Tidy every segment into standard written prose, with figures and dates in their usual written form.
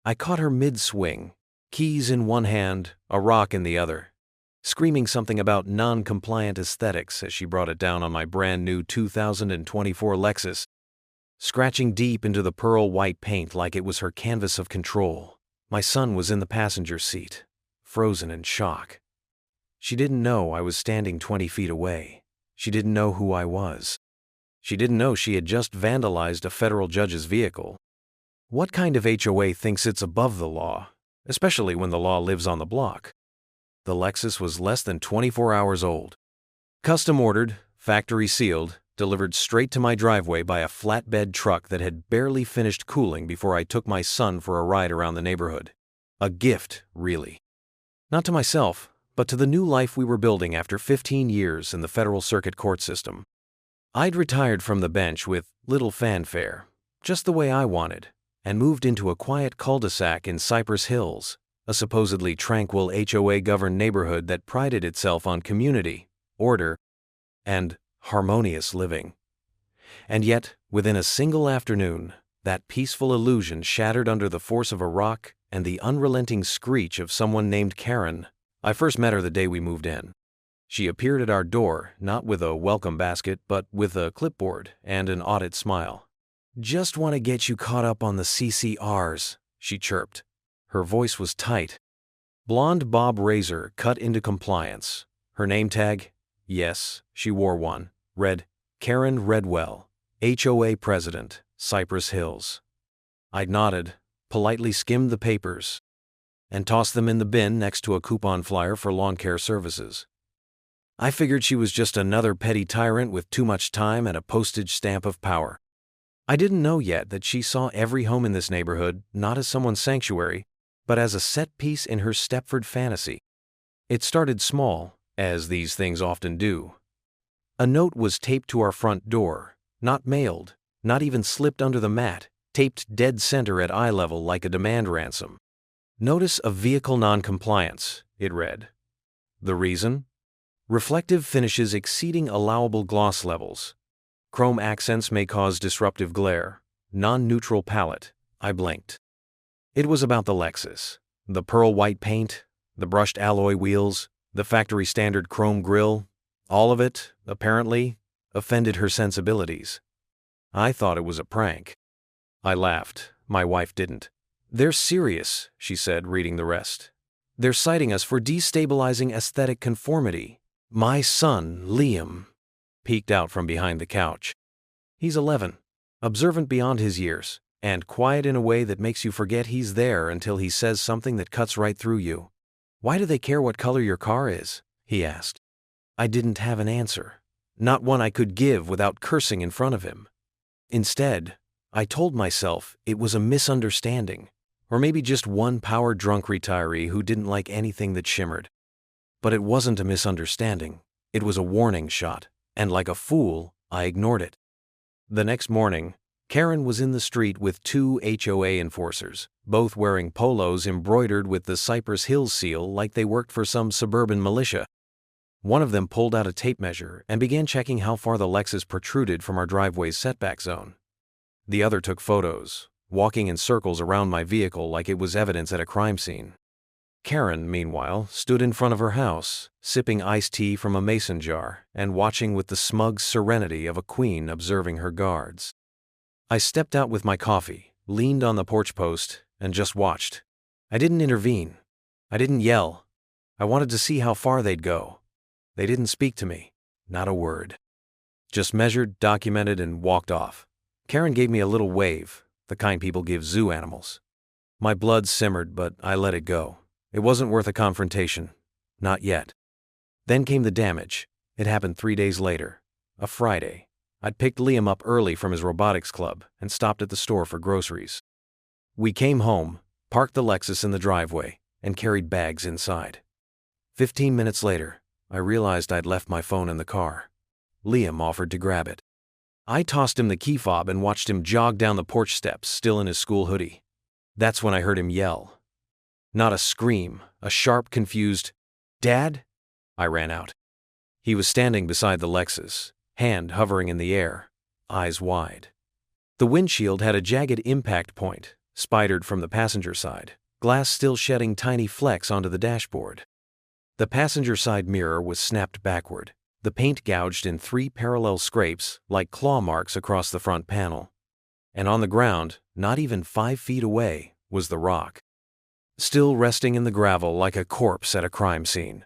I caught her mid-swing, keys in one hand, a rock in the other, screaming something about non-compliant aesthetics as she brought it down on my brand-new 2024 Lexus, scratching deep into the pearl white paint like it was her canvas of control. My son was in the passenger seat, frozen in shock. She didn't know I was standing 20 feet away. She didn't know who I was. She didn't know she had just vandalized a federal judge's vehicle. What kind of HOA thinks it's above the law, especially when the law lives on the block? The Lexus was less than 24 hours old. Custom ordered, factory sealed, delivered straight to my driveway by a flatbed truck that had barely finished cooling before I took my son for a ride around the neighborhood. A gift, really. Not to myself, but to the new life we were building after 15 years in the federal circuit court system. I'd retired from the bench with little fanfare, just the way I wanted, and moved into a quiet cul-de-sac in Cypress Hills, a supposedly tranquil HOA-governed neighborhood that prided itself on community, order, and harmonious living. And yet, within a single afternoon, that peaceful illusion shattered under the force of a rock and the unrelenting screech of someone named Karen. I first met her the day we moved in. She appeared at our door, not with a welcome basket, but with a clipboard and an audit smile. "Just want to get you caught up on the CCRs," she chirped. Her voice was tight. Blonde bob razor cut into compliance. Her name tag? Yes, she wore one. Read, Karen Redwell, HOA President, Cypress Hills. I nodded, politely skimmed the papers, and tossed them in the bin next to a coupon flyer for lawn care services. I figured she was just another petty tyrant with too much time and a postage stamp of power. I didn't know yet that she saw every home in this neighborhood not as someone's sanctuary, but as a set piece in her Stepford fantasy. It started small, as these things often do. A note was taped to our front door, not mailed, not even slipped under the mat, taped dead center at eye level like a demand ransom. "Notice of vehicle non-compliance," it read. The reason? Reflective finishes exceeding allowable gloss levels. Chrome accents may cause disruptive glare. Non-neutral palette. I blinked. It was about the Lexus. The pearl white paint, the brushed alloy wheels, the factory standard chrome grille. All of it, apparently, offended her sensibilities. I thought it was a prank. I laughed. My wife didn't. "They're serious," she said, reading the rest. "They're citing us for destabilizing aesthetic conformity." My son, Liam, peeked out from behind the couch. He's 11, observant beyond his years, and quiet in a way that makes you forget he's there until he says something that cuts right through you. "Why do they care what color your car is?" he asked. I didn't have an answer, not one I could give without cursing in front of him. Instead, I told myself it was a misunderstanding, or maybe just one power-drunk retiree who didn't like anything that shimmered. But it wasn't a misunderstanding. It was a warning shot, and like a fool, I ignored it. The next morning, Karen was in the street with two HOA enforcers, both wearing polos embroidered with the Cypress Hills seal like they worked for some suburban militia. One of them pulled out a tape measure and began checking how far the Lexus protruded from our driveway's setback zone. The other took photos, walking in circles around my vehicle like it was evidence at a crime scene. Karen, meanwhile, stood in front of her house, sipping iced tea from a mason jar and watching with the smug serenity of a queen observing her guards. I stepped out with my coffee, leaned on the porch post, and just watched. I didn't intervene. I didn't yell. I wanted to see how far they'd go. They didn't speak to me. Not a word. Just measured, documented, and walked off. Karen gave me a little wave, the kind people give zoo animals. My blood simmered, but I let it go. It wasn't worth a confrontation. Not yet. Then came the damage. It happened 3 days later. A Friday. I'd picked Liam up early from his robotics club and stopped at the store for groceries. We came home, parked the Lexus in the driveway, and carried bags inside. 15 minutes later, I realized I'd left my phone in the car. Liam offered to grab it. I tossed him the key fob and watched him jog down the porch steps, still in his school hoodie. That's when I heard him yell. Not a scream, a sharp, confused, "Dad?" I ran out. He was standing beside the Lexus, hand hovering in the air, eyes wide. The windshield had a jagged impact point, spidered from the passenger side, glass still shedding tiny flecks onto the dashboard. The passenger side mirror was snapped backward, the paint gouged in 3 parallel scrapes like claw marks across the front panel. And on the ground, not even 5 feet away, was the rock, still resting in the gravel like a corpse at a crime scene.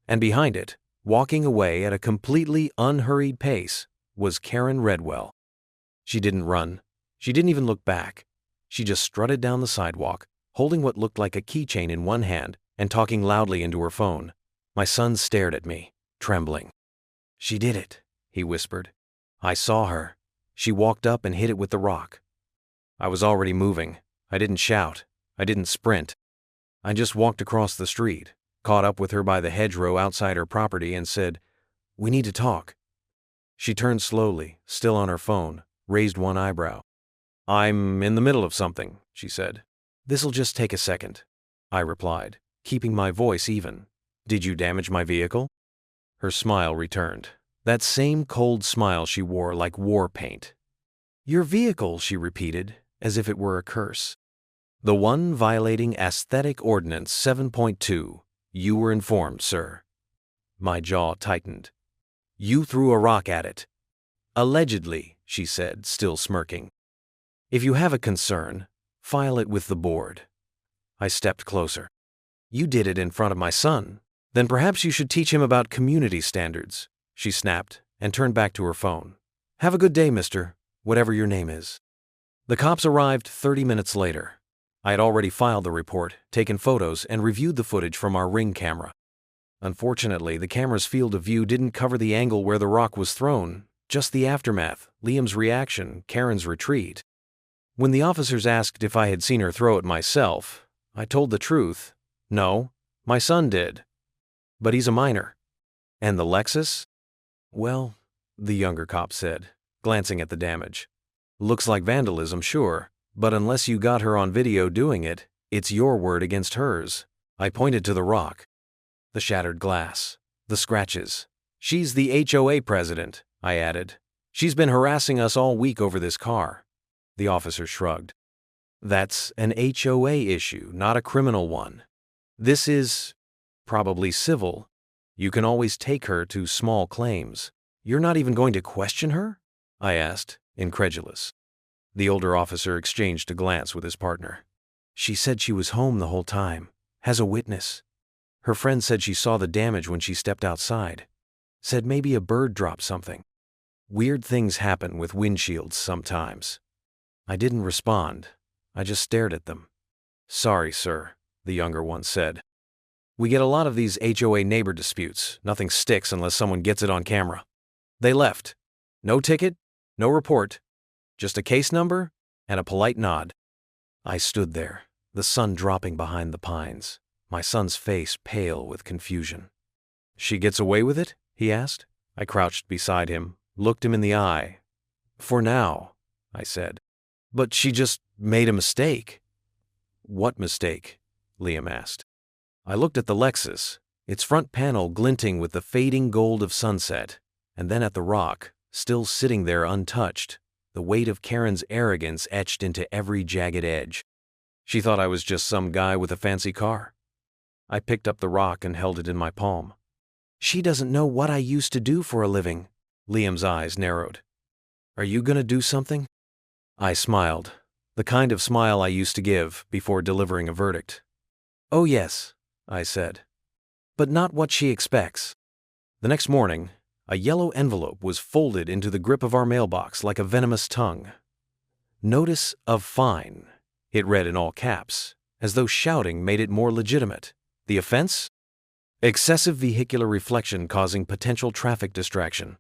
And behind it, walking away at a completely unhurried pace, was Karen Redwell. She didn't run. She didn't even look back. She just strutted down the sidewalk, holding what looked like a keychain in one hand and talking loudly into her phone. My son stared at me, trembling. "She did it," he whispered. "I saw her. She walked up and hit it with the rock." I was already moving. I didn't shout. I didn't sprint. I just walked across the street, caught up with her by the hedgerow outside her property and said, "We need to talk." She turned slowly, still on her phone, raised one eyebrow. "I'm in the middle of something," she said. "This'll just take a second," I replied, keeping my voice even. "Did you damage my vehicle?" Her smile returned, that same cold smile she wore like war paint. "Your vehicle," she repeated, as if it were a curse. "The one violating Aesthetic Ordinance 7.2. You were informed, sir." My jaw tightened. "You threw a rock at it." "Allegedly," she said, still smirking. "If you have a concern, file it with the board." I stepped closer. "You did it in front of my son. Then perhaps you should teach him about community standards," she snapped and turned back to her phone. "Have a good day, mister, whatever your name is." The cops arrived 30 minutes later. I had already filed the report, taken photos, and reviewed the footage from our Ring camera. Unfortunately, the camera's field of view didn't cover the angle where the rock was thrown, just the aftermath, Liam's reaction, Karen's retreat. When the officers asked if I had seen her throw it myself, I told the truth. No, my son did. But he's a minor. And the Lexus? "Well," the younger cop said, glancing at the damage. "Looks like vandalism, sure, but unless you got her on video doing it, it's your word against hers." I pointed to the rock. "The shattered glass. The scratches. She's the HOA president," I added. "She's been harassing us all week over this car." The officer shrugged. "That's an HOA issue, not a criminal one. This is probably civil. You can always take her to small claims." "You're not even going to question her?" I asked, incredulous. The older officer exchanged a glance with his partner. "She said she was home the whole time. Has a witness. Her friend said she saw the damage when she stepped outside. Said maybe a bird dropped something. Weird things happen with windshields sometimes." I didn't respond. I just stared at them. "Sorry, sir," the younger one said. "We get a lot of these HOA neighbor disputes. Nothing sticks unless someone gets it on camera." They left. No ticket, no report, just a case number and a polite nod. I stood there, the sun dropping behind the pines, my son's face pale with confusion. "She gets away with it?" he asked. I crouched beside him, looked him in the eye. "For now," I said. "But she just made a mistake." "What mistake?" Liam asked. I looked at the Lexus, its front panel glinting with the fading gold of sunset, and then at the rock, still sitting there untouched, the weight of Karen's arrogance etched into every jagged edge. She thought I was just some guy with a fancy car. I picked up the rock and held it in my palm. "She doesn't know what I used to do for a living." Liam's eyes narrowed. "Are you gonna do something?" I smiled, the kind of smile I used to give before delivering a verdict. "Oh yes," I said. "But not what she expects." The next morning, a yellow envelope was folded into the grip of our mailbox like a venomous tongue. "Notice of fine," it read in all caps, as though shouting made it more legitimate. The offense? Excessive vehicular reflection causing potential traffic distraction.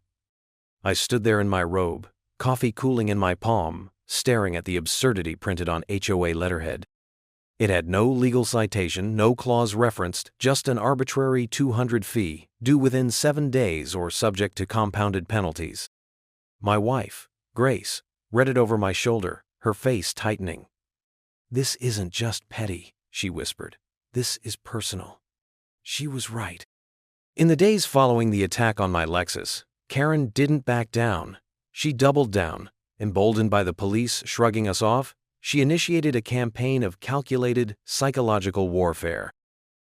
I stood there in my robe, coffee cooling in my palm, staring at the absurdity printed on HOA letterhead. It had no legal citation, no clause referenced, just an arbitrary $200 fee, due within 7 days or subject to compounded penalties. My wife, Grace, read it over my shoulder, her face tightening. "This isn't just petty," she whispered. "This is personal." She was right. In the days following the attack on my Lexus, Karen didn't back down. She doubled down, emboldened by the police shrugging us off. She initiated a campaign of calculated psychological warfare.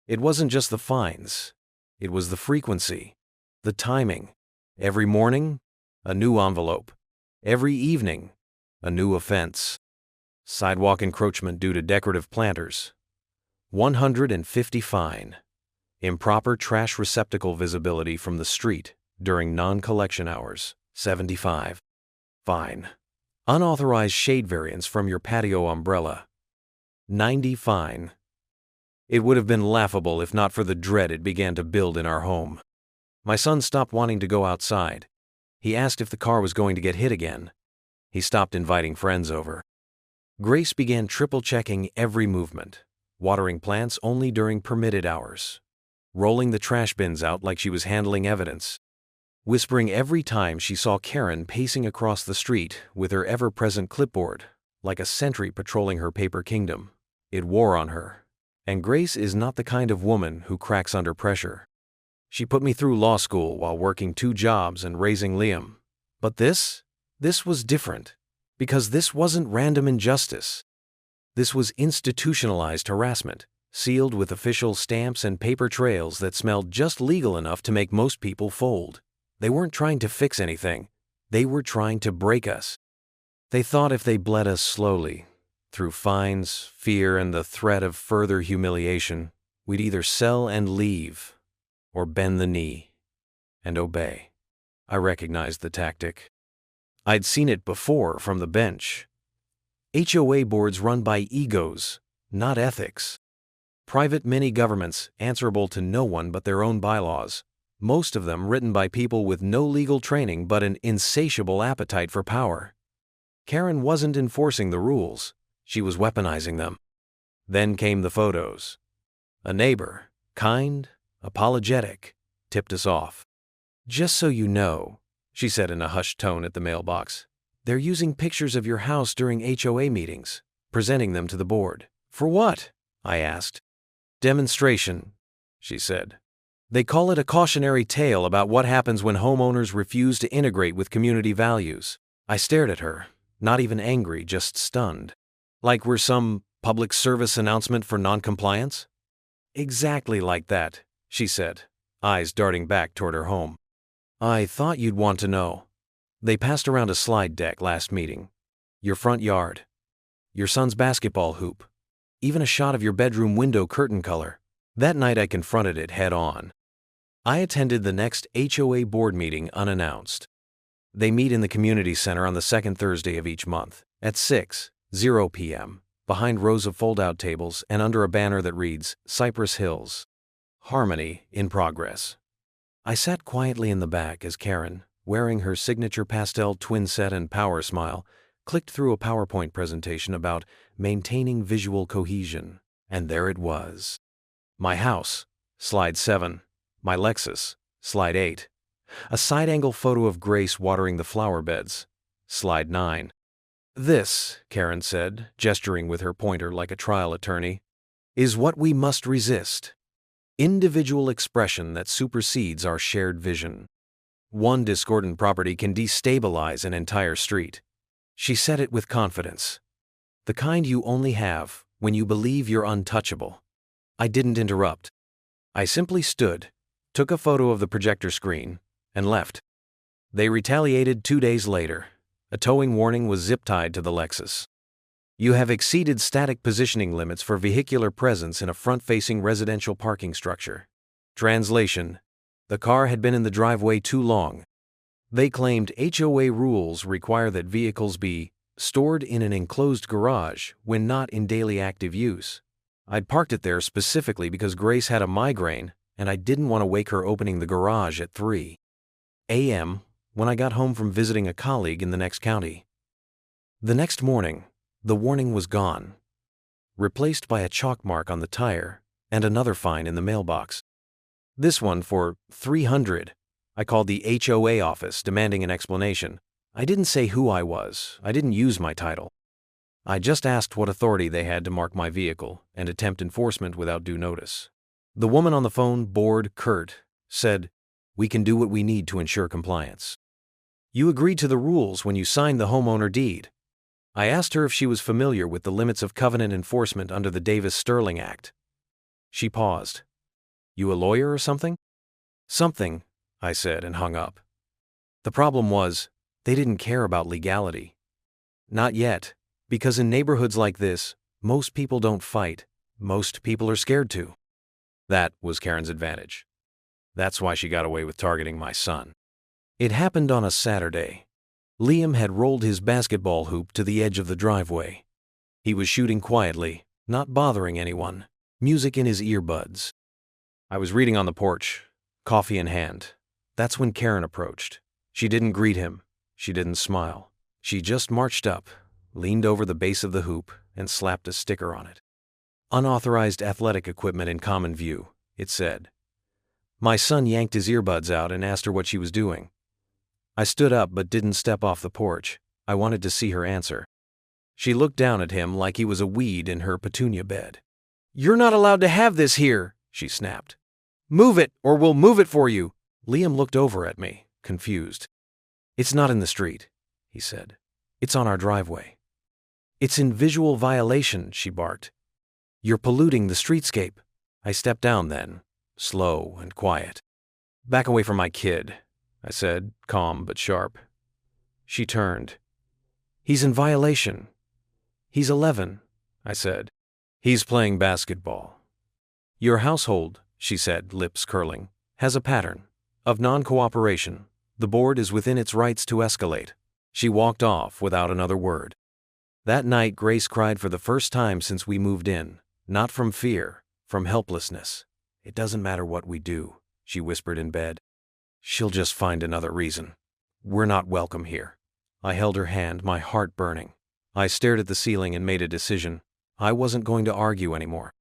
It wasn't just the fines. It was the frequency, the timing. Every morning, a new envelope. Every evening, a new offense. Sidewalk encroachment due to decorative planters. 150 fine. Improper trash receptacle visibility from the street during non-collection hours. 75. Fine. Unauthorized shade variance from your patio umbrella. 90 fine. It would have been laughable if not for the dread it began to build in our home. My son stopped wanting to go outside. He asked if the car was going to get hit again. He stopped inviting friends over. Grace began triple-checking every movement, watering plants only during permitted hours, rolling the trash bins out like she was handling evidence, whispering every time she saw Karen pacing across the street with her ever-present clipboard, like a sentry patrolling her paper kingdom. It wore on her. And Grace is not the kind of woman who cracks under pressure. She put me through law school while working 2 jobs and raising Liam. But this was different, because this wasn't random injustice. This was institutionalized harassment, sealed with official stamps and paper trails that smelled just legal enough to make most people fold. They weren't trying to fix anything. They were trying to break us. They thought if they bled us slowly, through fines, fear, and the threat of further humiliation, we'd either sell and leave, or bend the knee and obey. I recognized the tactic. I'd seen it before from the bench. HOA boards run by egos, not ethics. Private mini-governments answerable to no one but their own bylaws, most of them written by people with no legal training but an insatiable appetite for power. Karen wasn't enforcing the rules. She was weaponizing them. Then came the photos. A neighbor, kind, apologetic, tipped us off. "Just so you know," she said in a hushed tone at the mailbox, "they're using pictures of your house during HOA meetings, presenting them to the board." "For what?" I asked. "Demonstration," she said. "They call it a cautionary tale about what happens when homeowners refuse to integrate with community values." I stared at her, not even angry, just stunned. Like we're some public service announcement for noncompliance? "Exactly like that," she said, eyes darting back toward her home. "I thought you'd want to know. They passed around a slide deck last meeting. Your front yard. Your son's basketball hoop. Even a shot of your bedroom window curtain color." That night I confronted it head on. I attended the next HOA board meeting unannounced. They meet in the community center on the second Thursday of each month, at 6:00 p.m., behind rows of fold-out tables and under a banner that reads, "Cypress Hills. Harmony in progress." I sat quietly in the back as Karen, wearing her signature pastel twin set and power smile, clicked through a PowerPoint presentation about maintaining visual cohesion. And there it was. My house, slide 7. My Lexus, slide 8. A side-angle photo of Grace watering the flower beds, slide 9. "This," Karen said, gesturing with her pointer like a trial attorney, "is what we must resist. Individual expression that supersedes our shared vision. One discordant property can destabilize an entire street." She said it with confidence. The kind you only have when you believe you're untouchable. I didn't interrupt. I simply stood, took a photo of the projector screen, and left. They retaliated 2 days later. A towing warning was zip-tied to the Lexus. "You have exceeded static positioning limits for vehicular presence in a front-facing residential parking structure." Translation: the car had been in the driveway too long. They claimed HOA rules require that vehicles be stored in an enclosed garage when not in daily active use. I'd parked it there specifically because Grace had a migraine and I didn't want to wake her opening the garage at 3 a.m. when I got home from visiting a colleague in the next county. The next morning, the warning was gone, replaced by a chalk mark on the tire and another fine in the mailbox. This one for $300. I called the HOA office demanding an explanation. I didn't say who I was. I didn't use my title. I just asked what authority they had to mark my vehicle and attempt enforcement without due notice. The woman on the phone, bored, curt, said, "We can do what we need to ensure compliance." "You agreed to the rules when you signed the homeowner deed." I asked her if she was familiar with the limits of covenant enforcement under the Davis-Sterling Act. She paused. You a lawyer or something? Something, I said and hung up. The problem was, they didn't care about legality. Not yet, because in neighborhoods like this, most people don't fight. Most people are scared to. That was Karen's advantage. That's why she got away with targeting my son. It happened on a Saturday. Liam had rolled his basketball hoop to the edge of the driveway. He was shooting quietly, not bothering anyone, music in his earbuds. I was reading on the porch, coffee in hand. That's when Karen approached. She didn't greet him. She didn't smile. She just marched up, leaned over the base of the hoop, and slapped a sticker on it. Unauthorized athletic equipment in common view, it said. My son yanked his earbuds out and asked her what she was doing. I stood up but didn't step off the porch. I wanted to see her answer. She looked down at him like he was a weed in her petunia bed. You're not allowed to have this here, she snapped. Move it, or we'll move it for you. Liam looked over at me, confused. It's not in the street, he said. It's on our driveway. It's in visual violation, she barked. You're polluting the streetscape. I stepped down then, slow and quiet. Back away from my kid, I said, calm but sharp. She turned. He's in violation. He's 11, I said. He's playing basketball. Your household, she said, lips curling, has a pattern of non-cooperation. The board is within its rights to escalate. She walked off without another word. That night, Grace cried for the first time since we moved in, not from fear, from helplessness. It doesn't matter what we do, she whispered in bed. She'll just find another reason. We're not welcome here. I held her hand, my heart burning. I stared at the ceiling and made a decision. I wasn't going to argue anymore.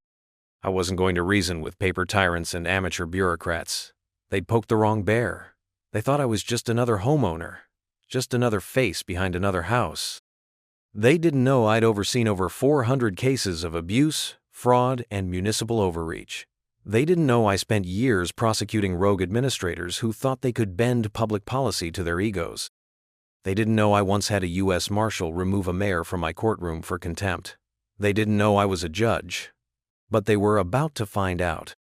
I wasn't going to reason with paper tyrants and amateur bureaucrats. They'd poked the wrong bear. They thought I was just another homeowner, just another face behind another house. They didn't know I'd overseen over 400 cases of abuse, fraud, and municipal overreach. They didn't know I spent years prosecuting rogue administrators who thought they could bend public policy to their egos. They didn't know I once had a U.S. Marshal remove a mayor from my courtroom for contempt. They didn't know I was a judge. But they were about to find out.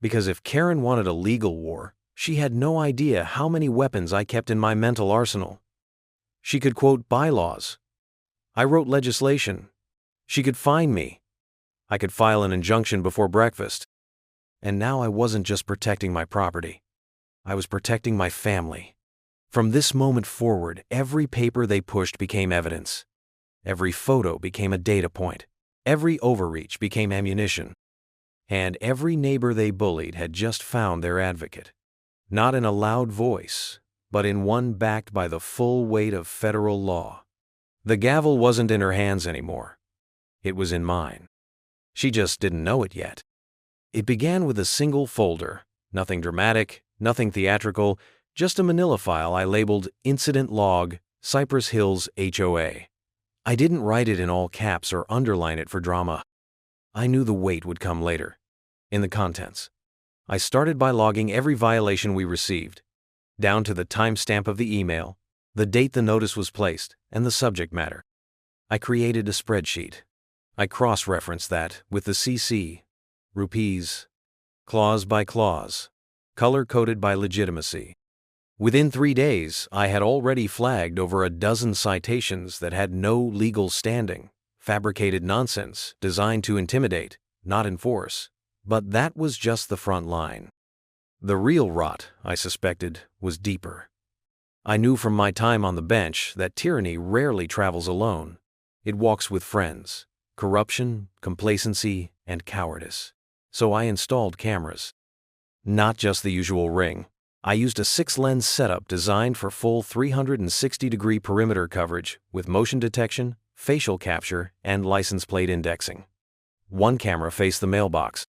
Because if Karen wanted a legal war, she had no idea how many weapons I kept in my mental arsenal. She could quote bylaws. I wrote legislation. She could fine me. I could file an injunction before breakfast. And now I wasn't just protecting my property. I was protecting my family. From this moment forward, every paper they pushed became evidence. Every photo became a data point. Every overreach became ammunition. And every neighbor they bullied had just found their advocate. Not in a loud voice, but in one backed by the full weight of federal law. The gavel wasn't in her hands anymore. It was in mine. She just didn't know it yet. It began with a single folder, nothing dramatic, nothing theatrical, just a manila file I labeled Incident Log, Cypress Hills HOA. I didn't write it in all caps or underline it for drama. I knew the weight would come later, in the contents. I started by logging every violation we received, down to the timestamp of the email, the date the notice was placed, and the subject matter. I created a spreadsheet. I cross-referenced that with the CC, rupees, clause by clause, color-coded by legitimacy. Within 3 days, I had already flagged over a dozen citations that had no legal standing, fabricated nonsense designed to intimidate, not enforce. But that was just the front line. The real rot, I suspected, was deeper. I knew from my time on the bench that tyranny rarely travels alone. It walks with friends, corruption, complacency, and cowardice. So I installed cameras. Not just the usual ring. I used a 6-lens setup designed for full 360-degree perimeter coverage with motion detection, facial capture, and license plate indexing. One camera faced the mailbox.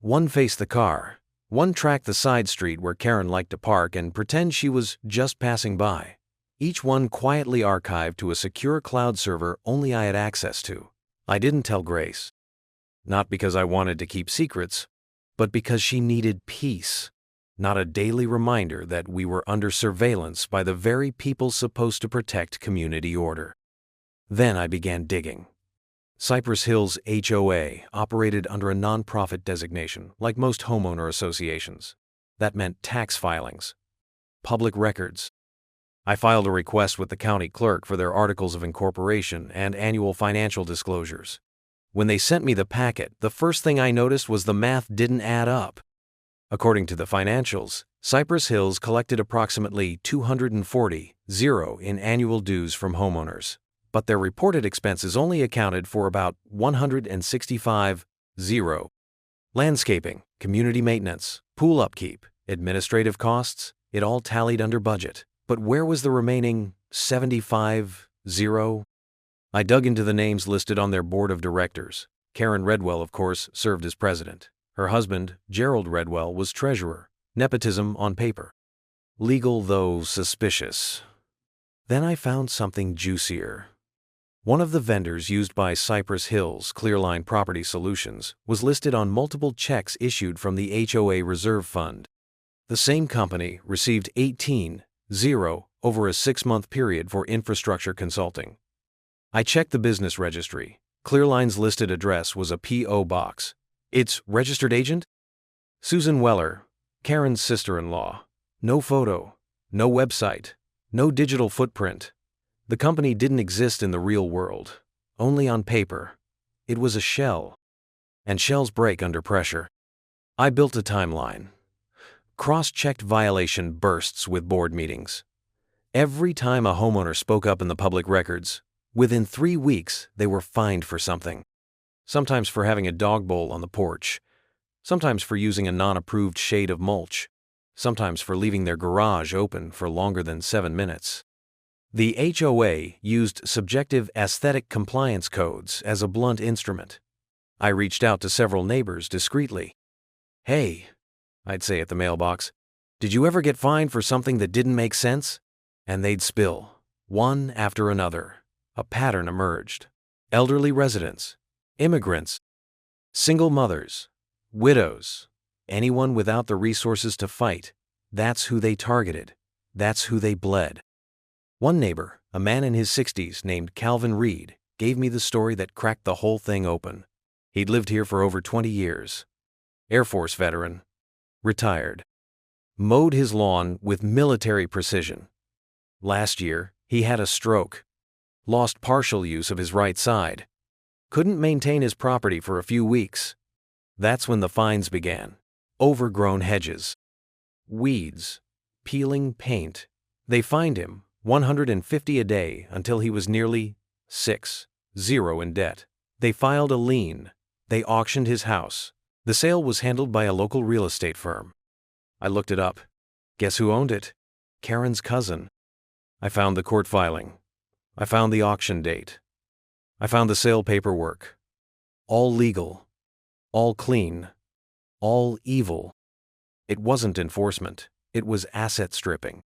One faced the car. One tracked the side street where Karen liked to park and pretend she was just passing by. Each one quietly archived to a secure cloud server only I had access to. I didn't tell Grace. Not because I wanted to keep secrets, but because she needed peace. Not a daily reminder that we were under surveillance by the very people supposed to protect community order. Then I began digging. Cypress Hills HOA operated under a nonprofit designation, like most homeowner associations. That meant tax filings, public records. I filed a request with the county clerk for their articles of incorporation and annual financial disclosures. When they sent me the packet, the first thing I noticed was the math didn't add up. According to the financials, Cypress Hills collected approximately $240,000 in annual dues from homeowners, but their reported expenses only accounted for about $165,000. Landscaping, community maintenance, pool upkeep, administrative costs, it all tallied under budget. But where was the remaining $75,000? I dug into the names listed on their board of directors. Karen Redwell, of course, served as president. Her husband, Gerald Redwell, was treasurer. Nepotism on paper. Legal, though suspicious. Then I found something juicier. One of the vendors used by Cypress Hills Clearline Property Solutions was listed on multiple checks issued from the HOA Reserve Fund. The same company received $18,000 over a 6-month period for infrastructure consulting. I checked the business registry. Clearline's listed address was a P.O. box. Its registered agent? Susan Weller, Karen's sister-in-law. No photo, no website, no digital footprint. The company didn't exist in the real world, only on paper. It was a shell, and shells break under pressure. I built a timeline. Cross-checked violation bursts with board meetings. Every time a homeowner spoke up in the public records, within 3 weeks they were fined for something. Sometimes for having a dog bowl on the porch, sometimes for using a non-approved shade of mulch, sometimes for leaving their garage open for longer than 7 minutes. The HOA used subjective aesthetic compliance codes as a blunt instrument. I reached out to several neighbors discreetly. "Hey," I'd say at the mailbox, "did you ever get fined for something that didn't make sense?" And they'd spill, one after another. A pattern emerged. Elderly residents, immigrants, single mothers, widows, anyone without the resources to fight. That's who they targeted. That's who they bled. One neighbor, a man in his 60s named Calvin Reed, gave me the story that cracked the whole thing open. He'd lived here for over 20 years. Air Force veteran. Retired. Mowed his lawn with military precision. Last year, he had a stroke. Lost partial use of his right side. Couldn't maintain his property for a few weeks. That's when the fines began. Overgrown hedges. Weeds. Peeling paint. They fined him $150 a day until he was nearly $6,000 in debt. They filed a lien. They auctioned his house. The sale was handled by a local real estate firm. I looked it up. Guess who owned it? Karen's cousin. I found the court filing. I found the auction date. I found the sale paperwork. All legal. All clean. All evil. It wasn't enforcement. It was asset stripping.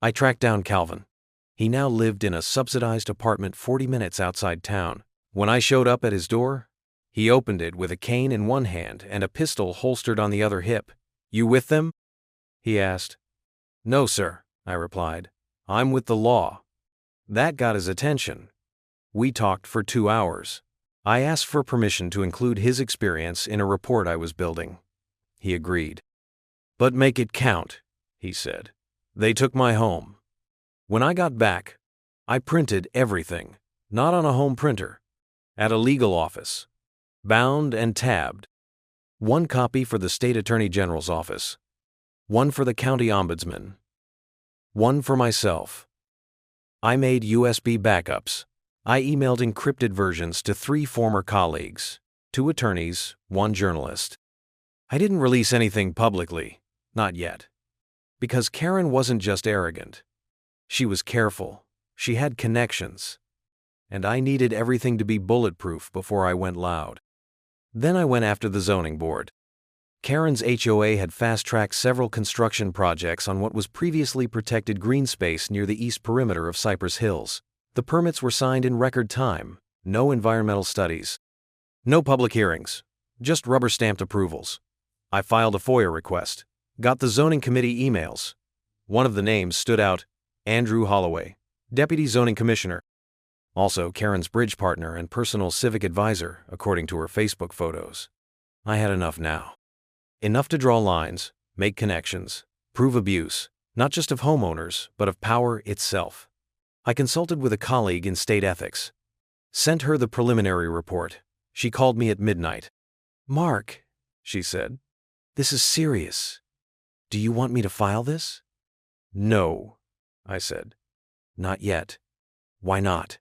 I tracked down Calvin. He now lived in a subsidized apartment 40 minutes outside town. When I showed up at his door, he opened it with a cane in one hand and a pistol holstered on the other hip. "You with them?" he asked. "No, sir," I replied. "I'm with the law." That got his attention. We talked for 2 hours. I asked for permission to include his experience in a report I was building. He agreed. "But make it count," he said. "They took my home. When I got back, I printed everything, not on a home printer, at a legal office, bound and tabbed. One copy for the State Attorney General's office, one for the county ombudsman, one for myself. I made USB backups. I emailed encrypted versions to 3 former colleagues, 2 attorneys, 1 journalist. I didn't release anything publicly, not yet. Because Karen wasn't just arrogant. She was careful. She had connections. And I needed everything to be bulletproof before I went loud. Then I went after the zoning board. Karen's HOA had fast-tracked several construction projects on what was previously protected green space near the east perimeter of Cypress Hills. The permits were signed in record time. No environmental studies. No public hearings. Just rubber-stamped approvals. I filed a FOIA request. Got the zoning committee emails. One of the names stood out. Andrew Holloway, Deputy Zoning Commissioner. Also, Karen's bridge partner and personal civic advisor, according to her Facebook photos. I had enough now. Enough to draw lines, make connections, prove abuse, not just of homeowners, but of power itself. I consulted with a colleague in state ethics. Sent her the preliminary report. She called me at midnight. "Mark," she said, "this is serious. Do you want me to file this?" "No," I said. "Not yet." "Why not?"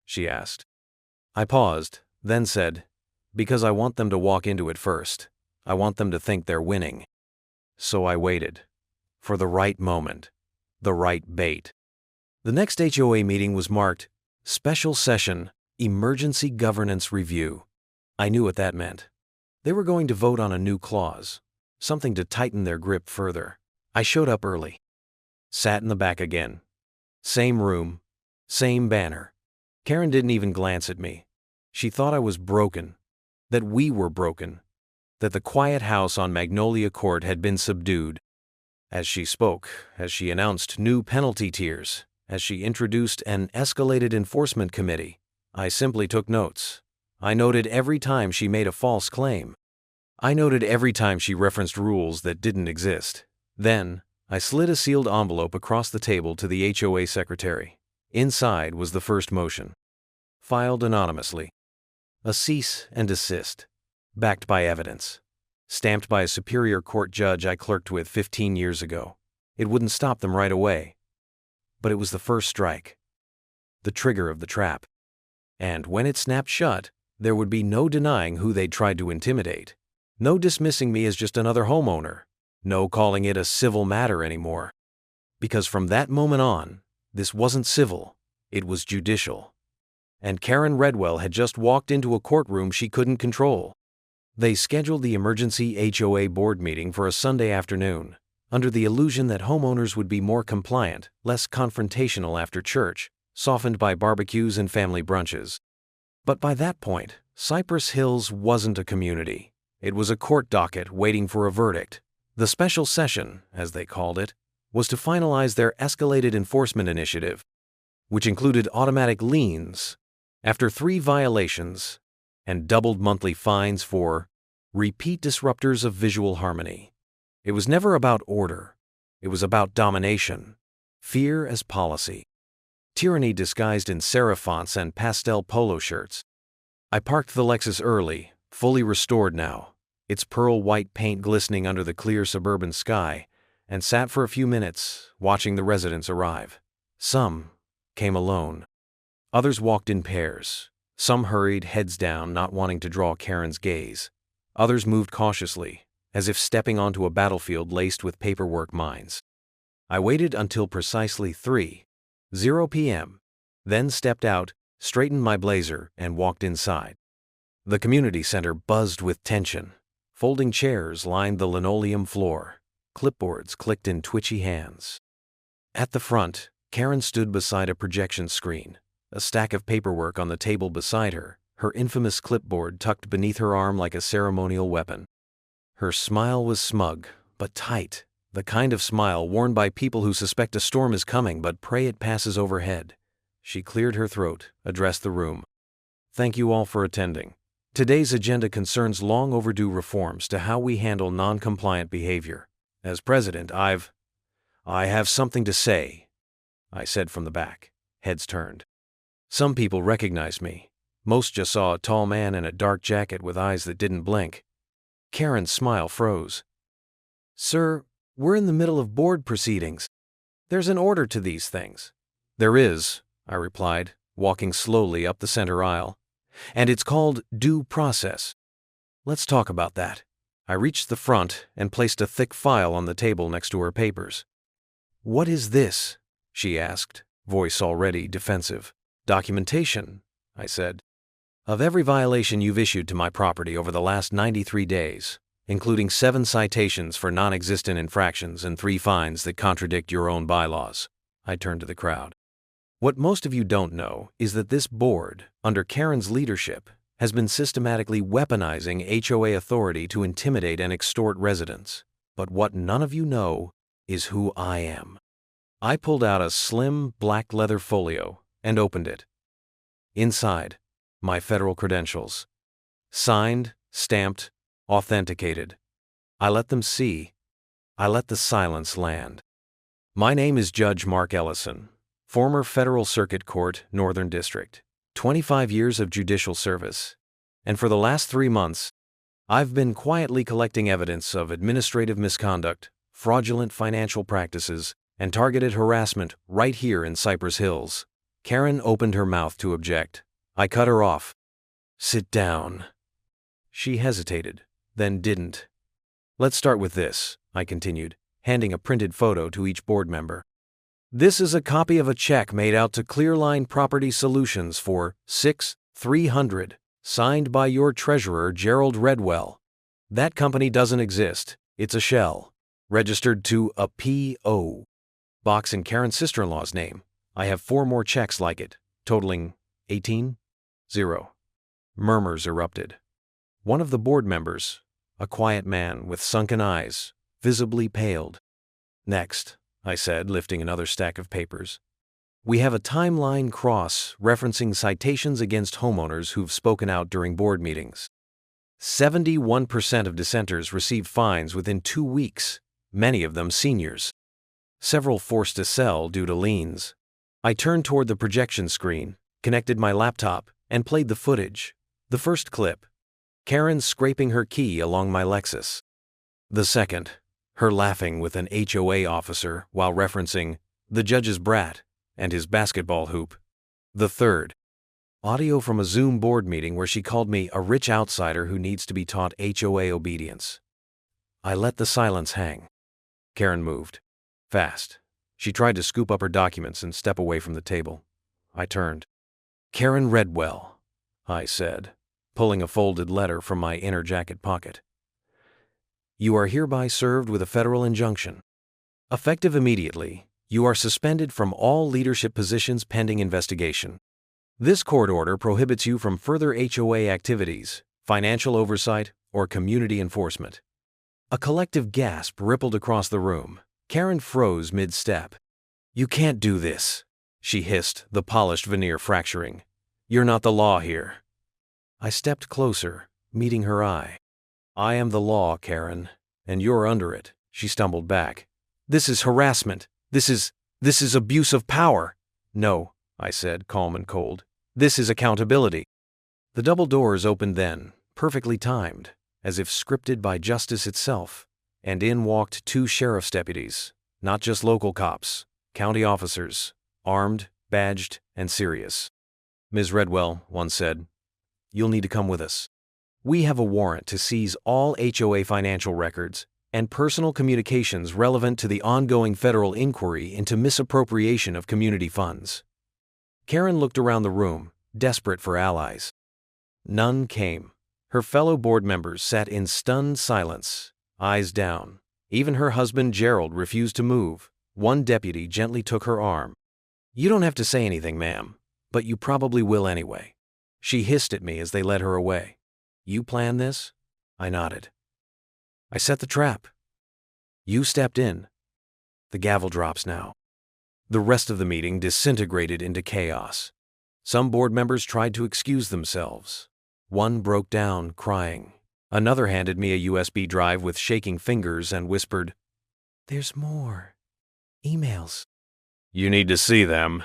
she asked. I paused, then said, "Because I want them to walk into it first. I want them to think they're winning." So I waited. For the right moment. The right bait. The next HOA meeting was marked Special Session, Emergency Governance Review. I knew what that meant. They were going to vote on a new clause, something to tighten their grip further. I showed up early. Sat in the back again. Same room. Same banner. Karen didn't even glance at me. She thought I was broken. That we were broken. That the quiet house on Magnolia Court had been subdued. As she spoke, as she announced new penalty tiers, as she introduced an escalated enforcement committee, I simply took notes. I noted every time she made a false claim. I noted every time she referenced rules that didn't exist. Then, I slid a sealed envelope across the table to the HOA secretary. Inside was the first motion. Filed anonymously. A cease and desist. Backed by evidence. Stamped by a superior court judge I clerked with 15 years ago. It wouldn't stop them right away. But it was the first strike. The trigger of the trap. And when it snapped shut, there would be no denying who they'd tried to intimidate. No dismissing me as just another homeowner. No calling it a civil matter anymore. Because from that moment on, this wasn't civil, it was judicial. And Karen Redwell had just walked into a courtroom she couldn't control. They scheduled the emergency HOA board meeting for a Sunday afternoon, under the illusion that homeowners would be more compliant, less confrontational after church, softened by barbecues and family brunches. But by that point, Cypress Hills wasn't a community. It was a court docket waiting for a verdict. The special session, as they called it, was to finalize their escalated enforcement initiative, which included automatic liens after 3 violations and doubled monthly fines for repeat disruptors of visual harmony. It was never about order. It was about domination, fear as policy, tyranny disguised in serif fonts and pastel polo shirts. I parked the Lexus early, fully restored now, its pearl white paint glistening under the clear suburban sky, and sat for a few minutes, watching the residents arrive. Some came alone. Others walked in pairs. Some hurried, heads down, not wanting to draw Karen's gaze. Others moved cautiously, as if stepping onto a battlefield laced with paperwork mines. I waited until precisely 3:00 p.m., then stepped out, straightened my blazer, and walked inside. The community center buzzed with tension. Folding chairs lined the linoleum floor. Clipboards clicked in twitchy hands. At the front, Karen stood beside a projection screen, a stack of paperwork on the table beside her, her infamous clipboard tucked beneath her arm like a ceremonial weapon. Her smile was smug, but tight, the kind of smile worn by people who suspect a storm is coming but pray it passes overhead. She cleared her throat, addressed the room. "Thank you all for attending. Today's agenda concerns long overdue reforms to how we handle non-compliant behavior. As president, I have something to say," I said from the back, heads turned. Some people recognized me. Most just saw a tall man in a dark jacket with eyes that didn't blink. Karen's smile froze. "Sir, we're in the middle of board proceedings. There's an order to these things." "There is," I replied, walking slowly up the center aisle. "And it's called due process. Let's talk about that." I reached the front and placed a thick file on the table next to her papers. "What is this?" she asked, voice already defensive. "Documentation," I said, "of every violation you've issued to my property over the last 93 days, including 7 citations for non-existent infractions and 3 fines that contradict your own bylaws." I turned to the crowd. "What most of you don't know is that this board, under Karen's leadership, has been systematically weaponizing HOA authority to intimidate and extort residents. But what none of you know is who I am." I pulled out a slim, black leather folio and opened it. Inside, my federal credentials. Signed, stamped, authenticated. I let them see. I let the silence land. My name is Judge Mark Ellison, former Federal Circuit Court, Northern District. 25 years of judicial service. And for the last 3 months, I've been quietly collecting evidence of administrative misconduct, fraudulent financial practices, and targeted harassment right here in Cypress Hills. Karen opened her mouth to object. I cut her off. Sit down. She hesitated, then didn't. Let's start with this, I continued, handing a printed photo to each board member. This is a copy of a check made out to Clearline Property Solutions for $6,300, signed by your treasurer, Gerald Redwell. That company doesn't exist. It's a shell, registered to a P.O. box in Karen's sister-in-law's name. I have 4 more checks like it, totaling 18? 0. Murmurs erupted. One of the board members, a quiet man with sunken eyes, visibly paled. Next, I said, lifting another stack of papers. We have a timeline cross referencing citations against homeowners who've spoken out during board meetings. 71% of dissenters received fines within 2 weeks, many of them seniors. Several forced to sell due to liens. I turned toward the projection screen, connected my laptop, and played the footage. The first clip, Karen scraping her key along my Lexus. The second, her laughing with an HOA officer while referencing the judge's brat and his basketball hoop. The third, audio from a Zoom board meeting where she called me a rich outsider who needs to be taught HOA obedience. I let the silence hang. Karen moved. Fast. She tried to scoop up her documents and step away from the table. I turned. Karen Redwell, I said, pulling a folded letter from my inner jacket pocket. You are hereby served with a federal injunction. Effective immediately, you are suspended from all leadership positions pending investigation. This court order prohibits you from further HOA activities, financial oversight, or community enforcement. A collective gasp rippled across the room. Karen froze mid-step. You can't do this, she hissed, the polished veneer fracturing. You're not the law here. I stepped closer, meeting her eye. I am the law, Karen, and you're under it, she stumbled back. This is harassment. This is abuse of power. No, I said, calm and cold. This is accountability. The double doors opened then, perfectly timed, as if scripted by justice itself, and in walked 2 sheriff's deputies, not just local cops, county officers, armed, badged, and serious. Ms. Redwell, one said, you'll need to come with us. We have a warrant to seize all HOA financial records and personal communications relevant to the ongoing federal inquiry into misappropriation of community funds. Karen looked around the room, desperate for allies. None came. Her fellow board members sat in stunned silence, eyes down. Even her husband Gerald refused to move. One deputy gently took her arm. You don't have to say anything, ma'am, but you probably will anyway. She hissed at me as they led her away. You planned this? I nodded. I set the trap. You stepped in. The gavel drops now. The rest of the meeting disintegrated into chaos. Some board members tried to excuse themselves. One broke down, crying. Another handed me a USB drive with shaking fingers and whispered, There's more. Emails. You need to see them.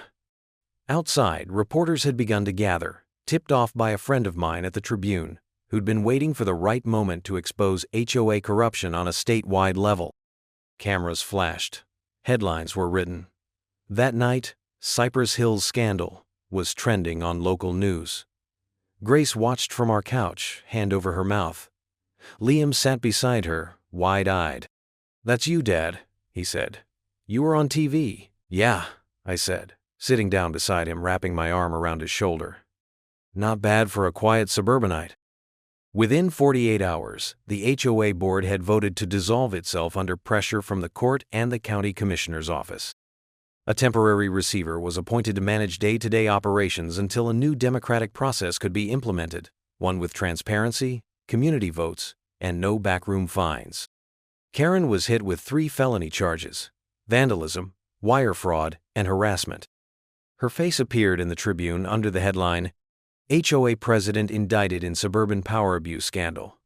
Outside, reporters had begun to gather, tipped off by a friend of mine at the Tribune, who'd been waiting for the right moment to expose HOA corruption on a statewide level. Cameras flashed. Headlines were written. That night, Cypress Hills scandal was trending on local news. Grace watched from our couch, hand over her mouth. Liam sat beside her, wide-eyed. That's you, Dad, he said. You were on TV. Yeah, I said, sitting down beside him, wrapping my arm around his shoulder. Not bad for a quiet suburbanite. Within 48 hours, the HOA board had voted to dissolve itself under pressure from the court and the county commissioner's office. A temporary receiver was appointed to manage day-to-day operations until a new democratic process could be implemented, one with transparency, community votes, and no backroom fines. Karen was hit with 3 felony charges: vandalism, wire fraud, and harassment. Her face appeared in the Tribune under the headline, HOA president indicted in suburban power abuse scandal.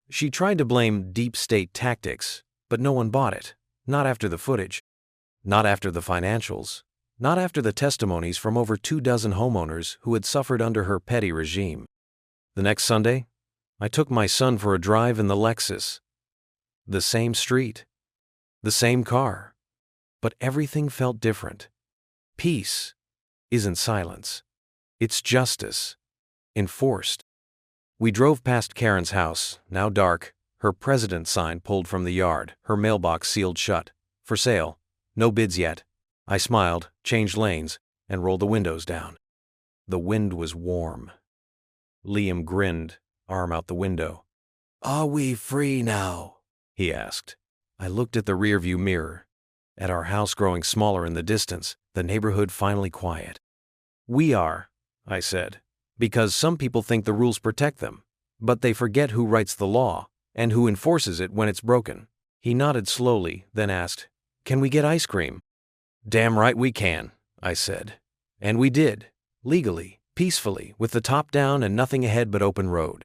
She tried to blame deep state tactics, but no one bought it. Not after the footage. Not after the financials. Not after the testimonies from over 24 homeowners who had suffered under her petty regime. The next Sunday, I took my son for a drive in the Lexus. The same street. The same car. But everything felt different. Peace isn't silence. It's justice. Enforced. We drove past Karen's house, now dark, her president sign pulled from the yard, her mailbox sealed shut. For sale. No bids yet. I smiled, changed lanes, and rolled the windows down. The wind was warm. Liam grinned, arm out the window. "Are we free now?" he asked. I looked at the rearview mirror, at our house growing smaller in the distance, the neighborhood finally quiet. "We are," I said, "because some people think the rules protect them, but they forget who writes the law and who enforces it when it's broken." He nodded slowly, then asked, "Can we get ice cream?" "Damn right we can," I said. And we did, legally, peacefully, with the top down and nothing ahead but open road.